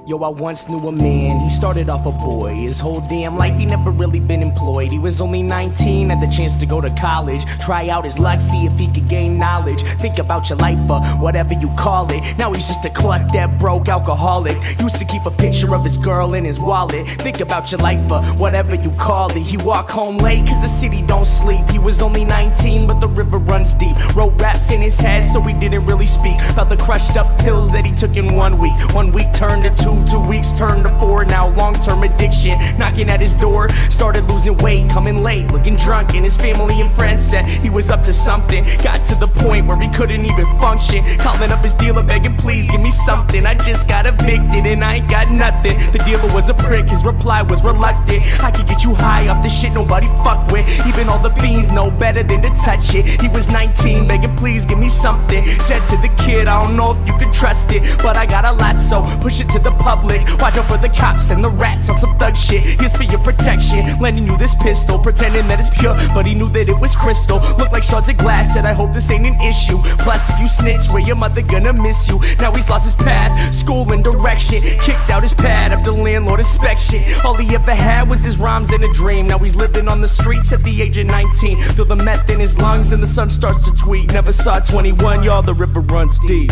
Yo, I once knew a man, he started off a boy. His whole damn life he never really been employed. He was only 19, had the chance to go to college, try out his luck, see if he could gain knowledge. Think about your life, whatever you call it. Now he's just a cluck that broke alcoholic. Used to keep a picture of his girl in his wallet. Think about your life, whatever you call it. He walked home late cause the city don't sleep. He was only 19 but the river runs deep. Wrote raps in his head so he didn't really speak. Felt the crushed up pills that he took in 1 week. 1 week turned to 2, 2 weeks turned to 4. Now long-term addiction knocking at his door. Started losing weight, coming late, looking drunk, and his family and friends said he was up to something. Got to the point where he couldn't even function. Calling up his dealer begging, please give me something. I just got evicted and I ain't got nothing. The dealer was a prick, his reply was reluctant. I could get you high off this shit nobody fuck with. Even all the fiends know better than to touch it. He was 19 begging, please give me something. Said to the kid, I don't know if you can trust it, but I got a lot, so push it to the public. Watch out for the cops and the rats on some thug shit. Here's for your protection, lending you this pistol, pretending that it's pure, but he knew that it was crystal. Looked like shards of glass, said I hope this ain't an issue. Plus if you snitch, swear your mother gonna miss you. Now he's lost his path, school and direction. Kicked out his pad after landlord inspection. All he ever had was his rhymes and a dream. Now he's living on the streets at the age of 19. Feel the meth in his lungs and the sun starts to tweet. Never saw 21, y'all, the river runs deep.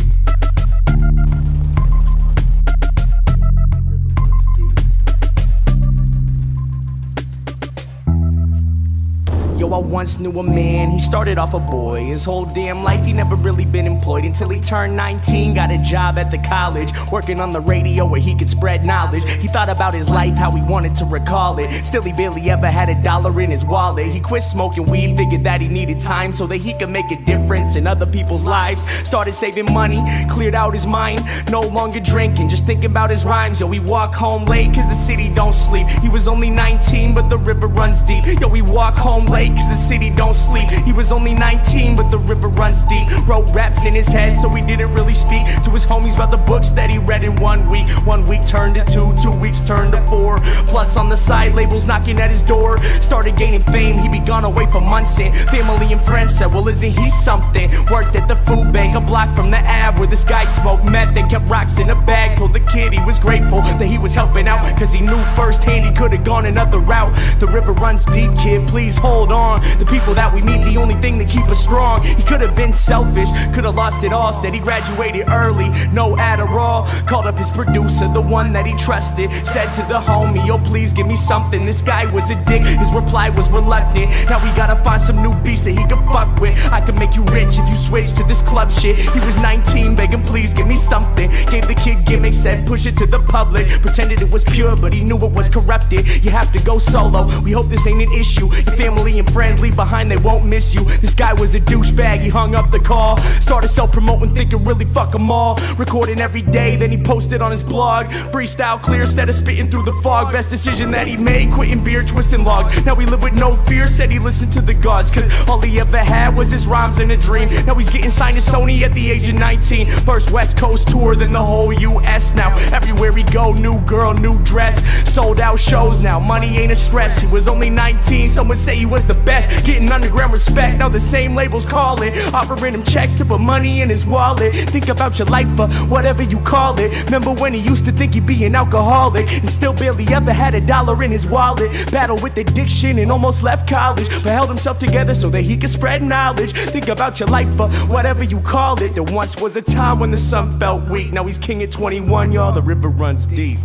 Yo, I once knew a man, he started off a boy. His whole damn life he never really been employed until he turned 19, got a job at the college, working on the radio where he could spread knowledge. He thought about his life, how he wanted to recall it. Still he barely ever had $1 in his wallet. He quit smoking weed, figured that he needed time so that he could make a difference in other people's lives. Started saving money, cleared out his mind, no longer drinking, just thinking about his rhymes. Yo, he walked home late cause the city don't sleep. He was only 19 but the river runs deep. Yo, he walked home late cause the city don't sleep. He was only 19 but the river runs deep. Wrote raps in his head so he didn't really speak to his homies about the books that he read in 1 week. 1 week turned to 2, 2 weeks turned to 4. Plus on the side labels knocking at his door. Started gaining fame, he'd be gone away for months and family and friends said, well isn't he something? Worked at the food bank a block from the Ave where this guy smoked meth and kept rocks in a bag. Told the kid he was grateful that he was helping out cause he knew firsthand he could've gone another route. The river runs deep, kid, please hold on. The people that we meet, the only thing that keep us strong. He could have been selfish, could have lost it all. Instead he graduated early, no Adderall. Called up his producer, the one that he trusted. Said to the homie, yo please give me something. This guy was a dick, his reply was reluctant. Now we gotta find some new beats that he can fuck with. I can make you rich if you switch to this club shit. He was 19 begging please give me something. Gave the kid gimmicks, said push it to the public. Pretended it was pure but he knew it was corrupted. You have to go solo, we hope this ain't an issue. Your family and friends leave behind, they won't miss you. This guy was a douchebag, he hung up the call. Started self-promoting, thinking really fuck them all. Recording every day, then he posted on his blog. Freestyle clear, instead of spitting through the fog. Best decision that he made, quitting beer, twisting logs. Now he lived with no fear, said he listened to the gods. Cause all he ever had was his rhymes and a dream. Now he's getting signed to Sony at the age of 19. First West Coast tour, then the whole US. Now everywhere he go, new girl, new dress. Sold out shows now, money ain't a stress. He was only 19, some would say he was the best. Getting underground respect, now the same labels calling. Offering him checks to put money in his wallet. Think about your life, whatever you call it. Remember when he used to think he'd be an alcoholic and still barely ever had $1 in his wallet. Battled with addiction and almost left college, but held himself together so that he could spread knowledge. Think about your life, whatever you call it. There once was a time when the sun felt weak. Now he's king at 21, y'all, the river runs deep.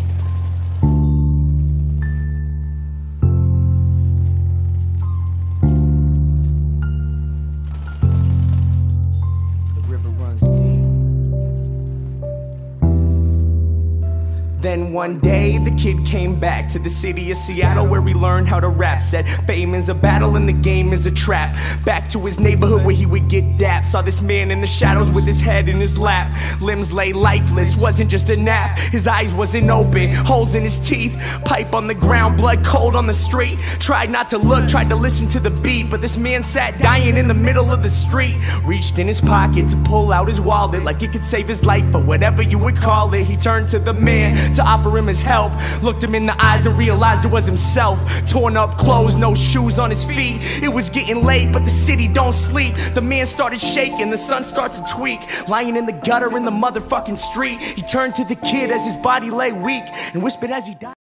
Then one day the kid came back to the city of Seattle where he learned how to rap. Said fame is a battle and the game is a trap. Back to his neighborhood where he would get dapped. Saw this man in the shadows with his head in his lap. Limbs lay lifeless, wasn't just a nap. His eyes wasn't open, holes in his teeth. Pipe on the ground, blood cold on the street. Tried not to look, tried to listen to the beat, but this man sat dying in the middle of the street. Reached in his pocket to pull out his wallet like it could save his life or whatever you would call it. He turned to the man, to offer him his help. Looked him in the eyes and realized it was himself. Torn up clothes, no shoes on his feet. It was getting late, but the city don't sleep. The man started shaking, the sun starts to tweak. Lying in the gutter in the motherfucking street, he turned to the kid as his body lay weak and whispered as he died.